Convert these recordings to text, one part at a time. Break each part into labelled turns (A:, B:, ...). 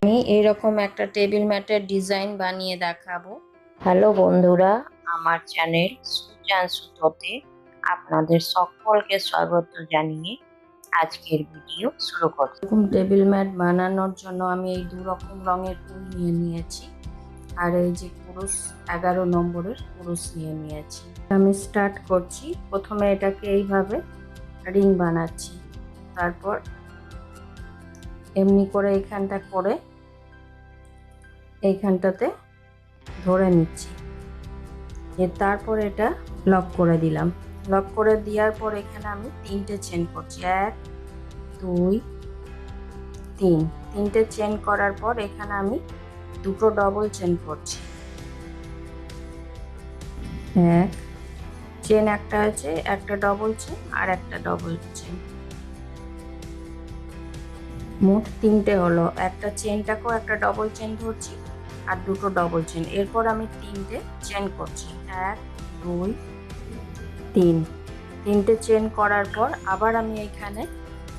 A: আমি এরকম একটা টেবিল ম্যাটের ডিজাইন বানিয়ে দেখাবো। হ্যালো বন্ধুরা, আমার চ্যানেল সুজান সুতোতে আপনাদের সকলকে স্বাগত জানিয়ে আজকের ভিডিও শুরু করছি। এরকম টেবিল ম্যাট বানানোর জন্য আমি এই দু রকম রঙের উল নিয়ে নিয়েছি, আর এই যে কুরুশ 11 নম্বরের কুরুশ নিয়ে নিয়েছি। আমি স্টার্ট করছি। প্রথমে এটাকে এইভাবে রিং বানাচ্ছি, তারপর এমনি করে এইখানটা করে এইখানটাতে ধরে নিচ্ছি। তারপর এটা লক করে দিলাম। লক করে দেওয়ার পর এখানে আমি 3টে চেন করছি। 1 2 3। 3টে চেন করার পর এখানে আমি দুটো ডবল চেন করছি। এক চেন একটা আছে, একটা ডবল চেন আর একটা ডবল চেন, মোট 3টে হলো। একটা চেনটাকেও একটা ডবল চেন ধরছি আর দুটো ডবল চেন। এরপর আমি 3টে চেন করছি। 1 2 3। 3টে চেন করার পর আবার আমি এখানে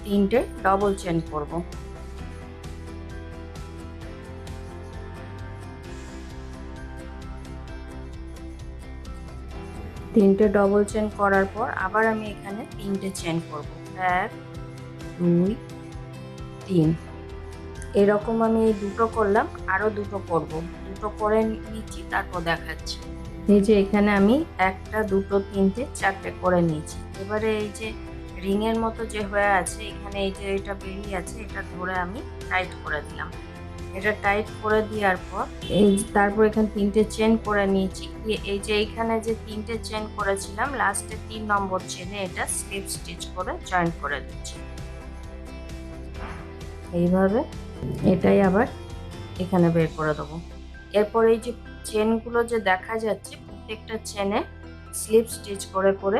A: 3টে ডবল চেন করব। তিনটে ডবল চেন করার পর আবার আমি এখানে 3টে চেন করব। 1 2 3। এরকম আমি এই দুটো করলাম, আরো দুটো করব। দুটো করে নিচ্ছি, তারপর দেখাচ্ছি। এই যে এখানে আমি 1টা 2টো 3টে 4টে করে নিয়েছি। এবারে এই যে রিং এর মতো যে হয়ে আছে, এখানে এই যে এটা বেরিয়ে আছে, এটা ধরে আমি টাইট করে দিলাম। এটা টাইট করে দেওয়ার পর তারপর এখানে 3টে চেন করে নিয়েছি। এই যে এইখানে যে 3টে চেন করেছিলাম, লাস্টে 3 নম্বর চেনে এটা স্লিপ স্টিচ করে জয়েন করে দিচ্ছি। এইভাবে এটাই আবার এখানে বের করে দেবো। এরপর এই যে চেনগুলো যে দেখা যাচ্ছে, প্রত্যেকটা চেনে স্লিপ স্টিচ করে করে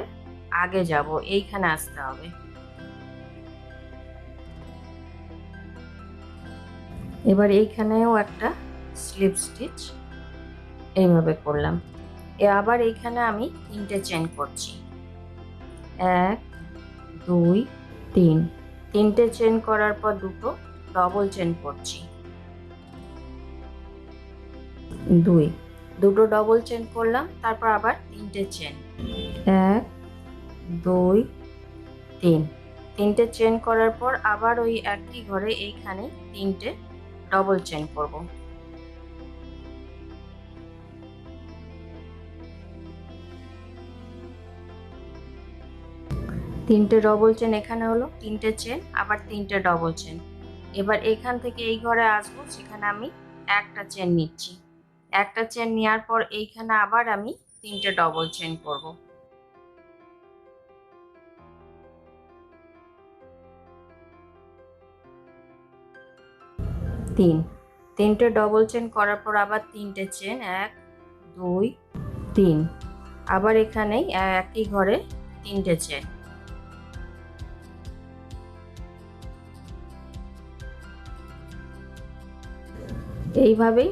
A: আগে যাব, এইখানে আসতে হবে। এবার এইখানেও একটা স্লিপ স্টিচ এইভাবে করলাম। আবার এইখানে আমি 3টে চেন করছি। 1 2 3। 3টে চেন করার পর দুটো ডবল চেন করছি। 2 দুটো ডবল চেন করলাম, তারপর আবার 3টে চেন। 1 2 3। 3টে চেন করার পর আবার ওই একই ঘরে এইখানে 3টে ডবল চেন করব। 3টে ডবল চেন এখানে হলো, 3টে চেন আবার 3টে ডবল চেন। এবার এখান থেকে এই ঘরে আসবো, সেখানে আমি একটা চেন নিচ্ছি। একটা চেন নেওয়ার পর এইখানে আবার আমি 3টে ডবল চেন করব। 3টে ডবল চেন করার পর আবার 3টে চেন। 1 2 3। আবার এখানেই একই ঘরে 3টে চেন। এইভাবেই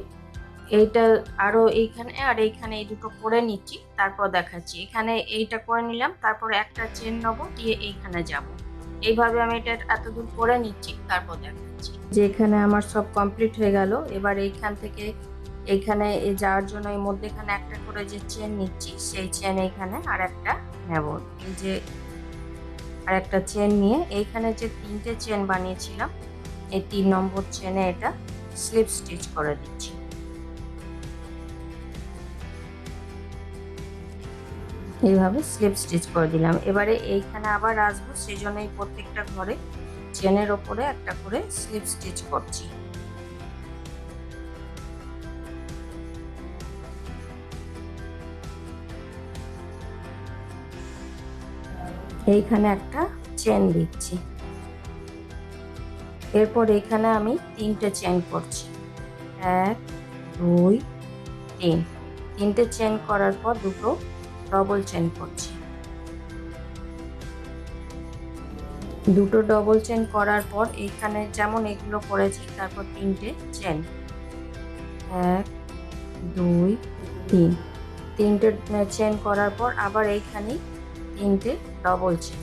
A: এইটা আরো এইখানে আর এইখানে এই দুটো করে নিচ্ছি, তারপর দেখাচ্ছি। এখানে এইটা করে নিলাম, তারপর একটা চেন নেবো, দিয়ে এইখানে যাব। এইভাবে আমি এটা এতদূর করে নিচ্ছি, তারপর দেখাচ্ছি। যে এখানে আমার সব কমপ্লিট হয়ে গেল। এবার এইখান থেকে এইখানে যাওয়ার জন্য এই মধ্যেখানে একটা করে যে চেন নিচ্ছি, সেই চেন এইখানে আর একটা নেব। এই যে আর একটা চেন নিয়ে এইখানে যে 3টে চেন বানিয়েছিলাম, এই 3 নম্বর চেনে এটা স্লিপ স্টিচ করে দিচ্ছি। এইভাবে স্লিপ স্টিচ করে দিলাম। এবারে এইখানে আবার আসবো, সেই জন্য এই প্রত্যেকটা ঘরে চেনের ওপরে একটা করে স্লিপ স্টিচ করছি। এইখানে একটা চেন দিচ্ছি। এরপর এখানে আমি 3টে চেন করছি। 1 2 3। 3টে চেন করার পর দুটো ডবল চেন করছি। দুটো ডবল চেন করার পর এইখানে যেমন এগুলো করেছি, তারপর 3টে চেন। 1 2 3। 3টে চেন করার পর আবার এইখানেই 3টে ডবল চেন।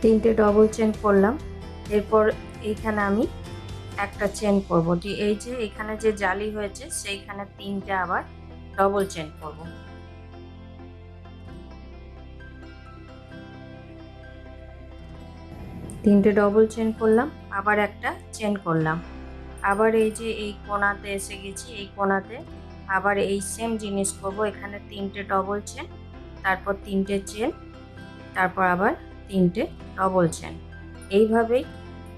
A: তিনটে ডবল চেন করলাম। এরপর এইখানে আমি একটা চেন করব, যে এই যে এখানে যে জালি হয়েছে সেইখানে তিনটে আবার ডবল চেন করব। তিনটে ডবল চেন করলাম, আবার একটা চেন করলাম, আবার এই যে এই কোণাতে এসে গেছি, এই কোণাতে আবার এই সেম জিনিস করব। এখানে তিনটে ডবল চেন, তারপর তিনটে চেন, তারপর আবার তিনটে ডবল চেন। এইভাবেই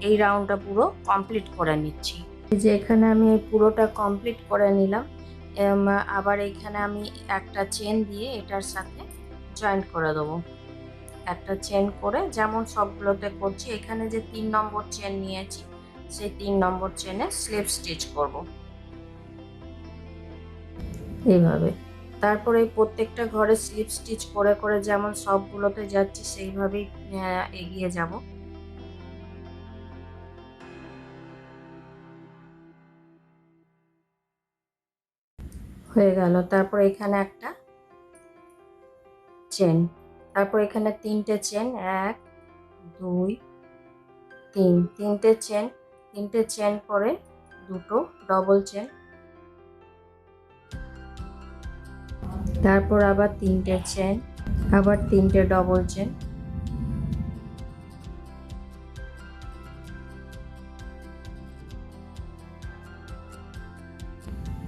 A: এই রাউন্ডটা পুরো কমপ্লিট করে নিচ্ছি। এই যে এখানে আমি এই পুরোটা কমপ্লিট করে নিলাম। আবার এইখানে আমি একটা চেন দিয়ে এটার সাথে জয়েন্ট করে দেবো। একটা চেন করে যেমন সবগুলোতে করছি, এখানে যে 3 নম্বর চেন নিয়েছি সেই 3 নম্বর চেনে স্লিপ স্টিচ করব এইভাবে। তারপরে এই প্রত্যেকটা ঘরে স্লিপ স্টিচ করে করে যেমন সবগুলোতে যাচ্ছি সেইভাবেই এগিয়ে যাব। হয়ে গেল। তারপর এখানে একটা চেন, তারপর এখানে তিনটে চেন, 1 2 3, তিনটে চেন করে দুটো ডবল চেন, তারপর আবার তিনটে চেন, আবার তিনটে ডবল চেন,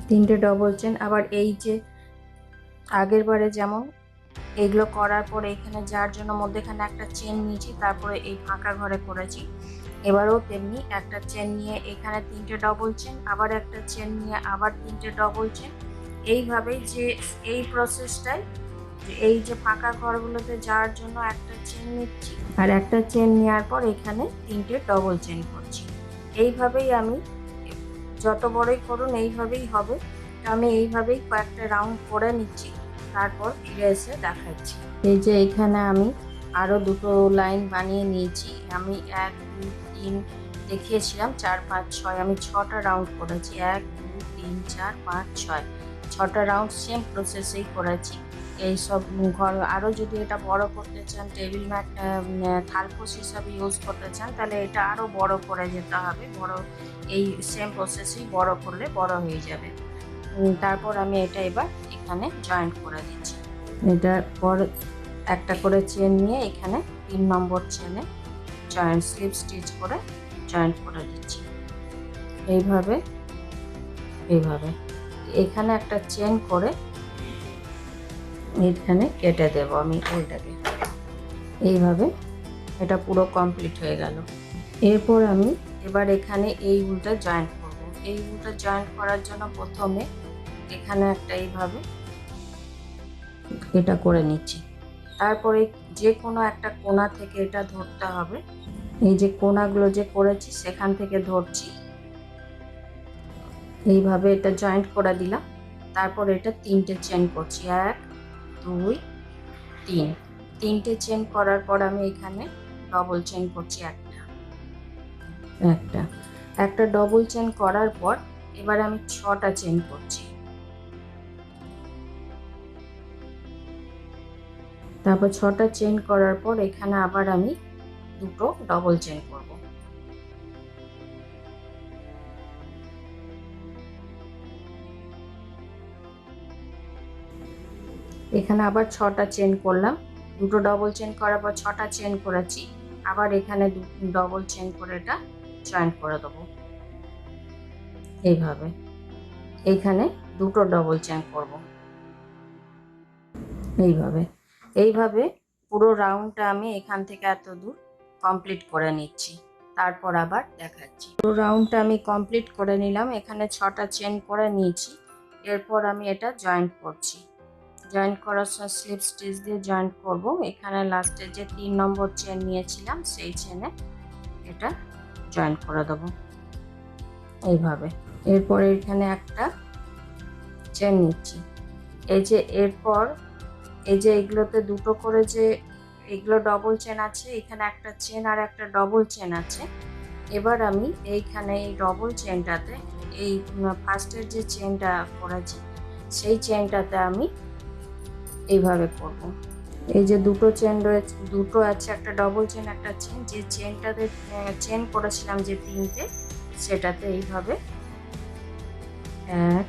A: তিনটে ডবল চেন। আবার এই যে আগের বারে যেমন এগুলো করার পরে এখানে যার জন্য মধ্যেখানে একটা চেন নিয়েছি, তারপরে এই ফাঁকা ঘরে করেছি, এবারেও তেমনি একটা চেন নিয়ে এখানে তিনটে ডবল চেন, আবার একটা চেন নিয়ে আবার তিনটে ডবল চেন। এইভাবেই যে এই প্রসেসটাই, এই যে ফাঁকা ঘরগুলোতে যাওয়ার জন্য একটা চেন নিচ্ছি, আর একটা চেন নেওয়ার পর এখানে তিনটে ডবল চেন করছি। এইভাবেই আমি যত বড়ই করুন এইভাবেই হবে। আমি এইভাবেই কয়েকটা রাউন্ড করে নিচ্ছি, তারপর ফিরে এসে দেখাচ্ছি। এই যে এখানে আমি আরও দুটো লাইন বানিয়ে নিয়েছি। আমি 1 2 3 দেখিয়েছিলাম, 4 5 6, আমি 6টা রাউন্ড করেছি। 1 2 3 4 5 6, 6টা রাউন্ড সেম প্রসেসেই করেছি। এইসব ঘর আরও যদি এটা বড় করতে চান, টেবিল ম্যাট থালপোষ হিসাবে ইউজ করতে চান, তাহলে এটা আরও বড় করে যেতে হবে। বড় এই সেম প্রসেসেই বড় করলে বড় হয়ে যাবে। তারপর আমি এটা এবার এখানে জয়েন্ট করে দিচ্ছি। এটার পর একটা করে চেন নিয়ে এখানে 3 নম্বর চেনে জয়েন্ট স্লিপ স্টিচ করে জয়েন্ট করে দিচ্ছি এইভাবে। এখানে একটা চেন করে এখানে কেটে দেব আমি ওইটাকে। এইভাবে এটা পুরো কমপ্লিট হয়ে গেল। এরপর আমি এবার এখানে এই উলটা জয়েন্ট করব। এই উলটা জয়েন্ট করার জন্য প্রথমে এখানে একটা এইভাবে এটা করে নিচ্ছি। তারপরে যে কোনো একটা কোণা থেকে এটা ধরতে হবে। এই যে কোণাগুলো যে করেছি সেখান থেকে ধরছি, এইভাবে এটা জয়েন্ট করে দিলাম। তারপর এটা তিনটে চেন করছি, 1 2 3, তিনটে চেন করার পর আমি এখানে ডবল চেন করছি একটা ডবল চেন করার পর এবার আমি 6টা চেন করছি। তারপর 6টা চেন করার পর এখানে আবার আমি দুটো ডবল চেন করব। এখানে আবার 6টা চেন করলাম, দুটো ডবল চেন করার পর 6টা চেন করেছি, আবার এখানে ডবল চেন করে এটা জয়েন্ট করে দেবো এইভাবে। এইখানে দুটো ডবল চেন করব এইভাবে পুরো রাউন্ডটা আমি এখান থেকে এত দূর কমপ্লিট করে নিচ্ছি। তারপর আবার দেখাচ্ছি। পুরো রাউন্ডটা আমি কমপ্লিট করে নিলাম, এখানে 6টা চেন করে নিয়েছি। এরপর আমি এটা জয়েন্ট করছি। জয়েন্ট করার সময় স্লিপ স্টিচ দিয়ে জয়েন্ট করব। এখানে লাস্টে যে 3 নম্বর চেন নিয়েছিলাম সেই চেনে এটা জয়েন্ট করে দেবো এইভাবে। এরপর এখানে একটা চেন নিচ্ছি। এই যে এরপর এই যে এগুলোতে দুটো করে যে এগুলো ডবল চেন আছে, এখানে একটা চেন আর একটা ডবল চেন আছে। এবার আমি এইখানে এই ডবল চেনটাতে এই ফার্স্টের যে চেনটা করেছি সেই চেনটাতে আমি এইভাবে করব। এই যে দুটো চেন রয়েছে, দুটো আছে, একটা ডবল চেন একটা চেন, যে চেনটাতে চেন করেছিলাম যে তিনটে, সেটাতে এইভাবে 1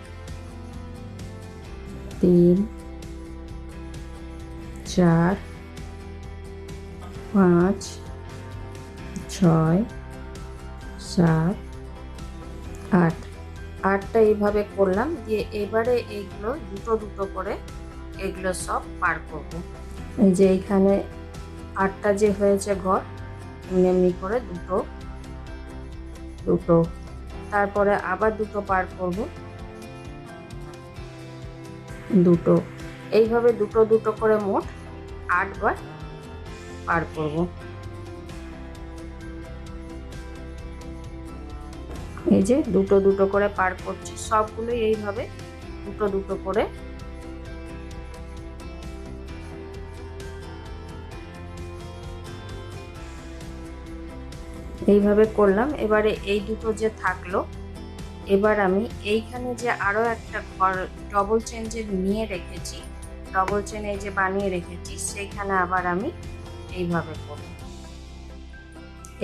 A: 3 4 5 6 7 8, 8টা এইভাবে করলাম। দিয়ে এবারে এইগুলো দুটো দুটো করে এগুলো সব পার করব। এই যে এইখানে 8টা যে হয়েছে ঘর, এমনি এমনি করে দুটো দুটো, তারপরে আবার দুটো পার করব, দুটো, এইভাবে দুটো দুটো করে মোট 8 বার পার করব। এই যে দুটো দুটো করে পার করছি, সবগুলোই এইভাবে দুটো দুটো করে এইভাবে করলাম। এবারে এই দুটো যে থাকলো, এবার আমি এইখানে যে আরো একটা ঘর ডবল চেন যে নিয়ে রেখেছি, ডবল চেন এই যে বানিয়ে রেখেছি, সেইখানে আবার আমি এইভাবে করব।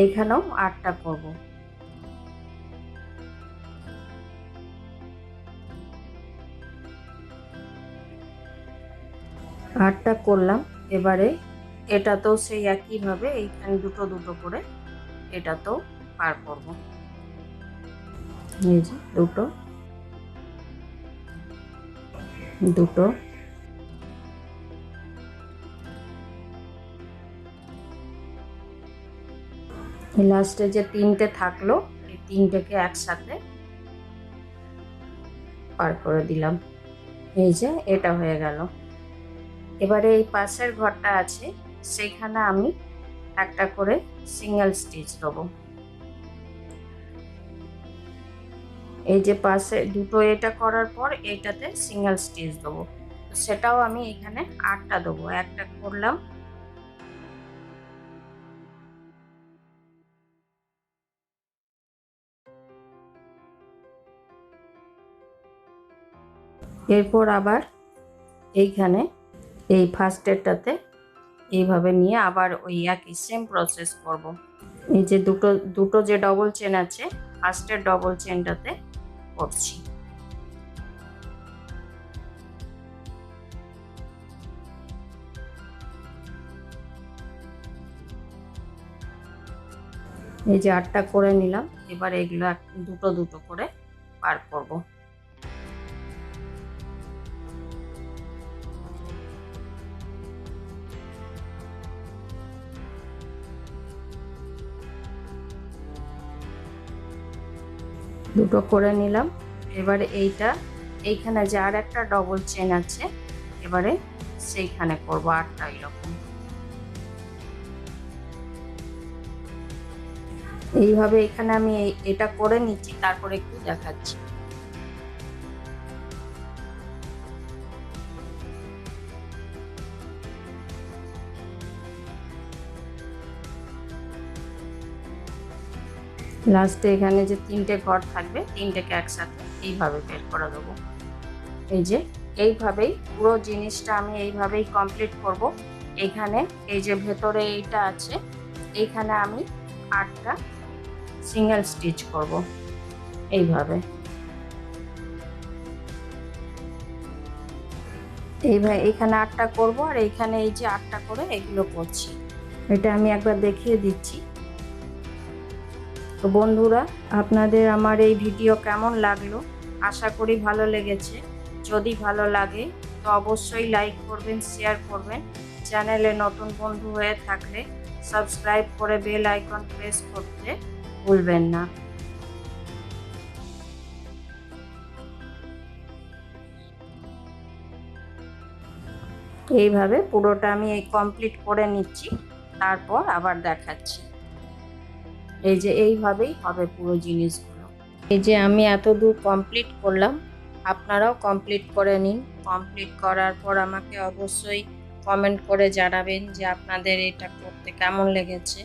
A: এইখানেও 8টা করব। আটটা করলাম। এবারে এটাতেও সেই একইভাবে এইখানে দুটো দুটো করে এটাতেও পার করব। এই যে দুটো দুটো, লাস্টে যে তিনটে থাকলো, এই তিনটেকে একসাথে পার করে দিলাম। এই যে এটা হয়ে গেল। এবারে এই পাশের ঘরটা আছে, সেইখানে আমি একটা করে সিঙ্গেল স্টিচ দেবো। এই যে পাশে দুটো এটা করার পর এইটাতে সিঙ্গেল স্টিচ দেবো, সেটাও আমি এখানে 8টা দেবো। একটা করলাম, এরপর আবার এইখানে এই ফার্স্টেরটাতে এইভাবে নিয়ে আবার ওই একই সেম প্রসেস করব। এই যে দুটো দুটো যে ডবল চেন আছে, ফার্স্টের ডবল চেনটাতে করছি। এই যে 8টা করে নিলাম। এবার এগুলো দুটো দুটো করে পার করব। দুটো করে নিলাম। এবারে এইখানে যে আর একটা ডবল চেন আছে, এবারে সেইখানে করব 8টা এরকম। এইভাবে এখানে আমি এটা করে নিচ্ছি, তারপরে একটু দেখাচ্ছি। লাস্টে এখানে যে তিনটে ঘর থাকবে, তিনটেকে একসাথে এইভাবে বের করে দেবো। এই যে এইভাবেই পুরো জিনিসটা আমি এইভাবেই কমপ্লিট করব। এখানে এই যে ভেতরে এইটা আছে, এইখানে আমি 8টা সিঙ্গেল স্টিচ করব এইভাবে। এইভাবে এখানে 8টা করব, আর এইখানে এই যে 8টা করে এগুলো করছি। এটা আমি একবার দেখিয়ে দিচ্ছি। তো বন্ধুরা, আপনাদের আমার এই ভিডিও কেমন লাগলো? আশা করি ভালো লেগেছে। যদি ভালো লাগে তো অবশ্যই লাইক করবেন, শেয়ার করবেন। চ্যানেলে নতুন বন্ধু হয়ে থাকলে সাবস্ক্রাইব করে বেল আইকন প্রেস করতে ভুলবেন না। এইভাবে পুরোটা আমি কমপ্লিট করে নিচ্ছি, তারপর আবার দেখাচ্ছি। এই যে এইভাবেই হবে পুরো জিনিসগুলো। এই যে আমি এত দূর কমপ্লিট করলাম, আপনারাও কমপ্লিট করে নিন। কমপ্লিট করার পর আমাকে অবশ্যই কমেন্ট করে জানাবেন যে আপনাদের এটা করতে কেমন লেগেছে।